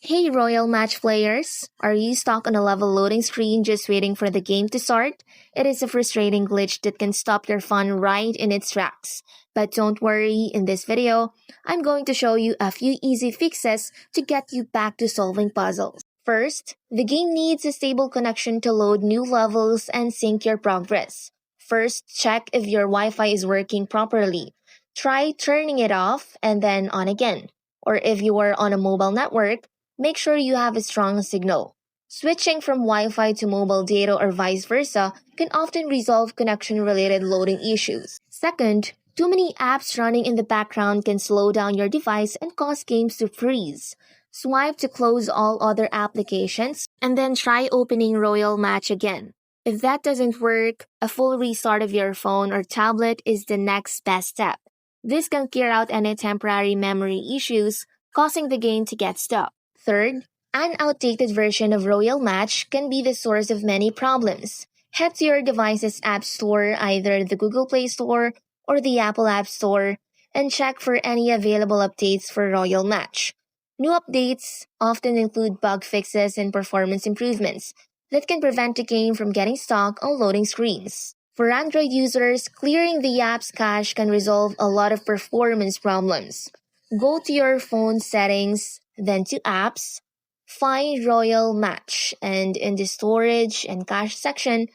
Hey Royal Match players! Are you stuck on a level loading screen just waiting for the game to start? It is a frustrating glitch that can stop your fun right in its tracks. But don't worry, in this video, I'm going to show you a few easy fixes to get you back to solving puzzles. First, the game needs a stable connection to load new levels and sync your progress. First, check if your Wi-Fi is working properly. Try turning it off and then on again. Or if you are on a mobile network, make sure you have a strong signal. Switching from Wi-Fi to mobile data or vice versa can often resolve connection-related loading issues. Second, too many apps running in the background can slow down your device and cause games to freeze. Swipe to close all other applications and then try opening Royal Match again. If that doesn't work, a full restart of your phone or tablet is the next best step. This can clear out any temporary memory issues causing the game to get stuck. Third, an outdated version of Royal Match can be the source of many problems. Head to your device's App Store, either the Google Play Store or the Apple App Store, and check for any available updates for Royal Match. New updates often include bug fixes and performance improvements that can prevent the game from getting stuck on loading screens. For Android users, clearing the app's cache can resolve a lot of performance problems. Go to your phone settings, then to apps, find Royal Match, and in the storage and cache section,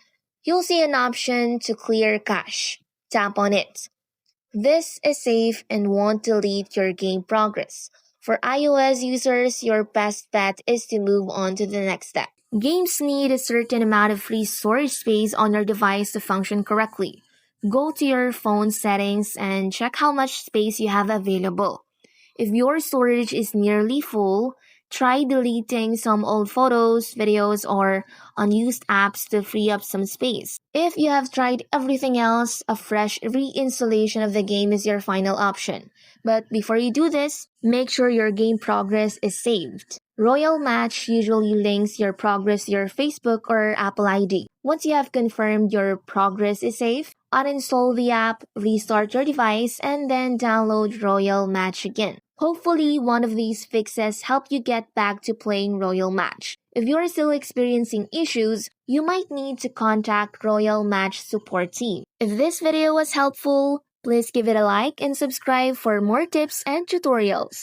you'll see an option to clear cache. Tap on it. This is safe and won't delete your game progress. For iOS users, your best bet is to move on to the next step. Games need a certain amount of free storage space on your device to function correctly. Go to your phone settings and check how much space you have available. If your storage is nearly full, try deleting some old photos, videos, or unused apps to free up some space. If you have tried everything else, a fresh reinstallation of the game is your final option. But before you do this, make sure your game progress is saved. Royal Match usually links your progress to your Facebook or Apple ID. Once you have confirmed your progress is safe, uninstall the app, restart your device, and then download Royal Match again. Hopefully, one of these fixes help you get back to playing Royal Match. If you're still experiencing issues, you might need to contact Royal Match support team. If this video was helpful, please give it a like and subscribe for more tips and tutorials.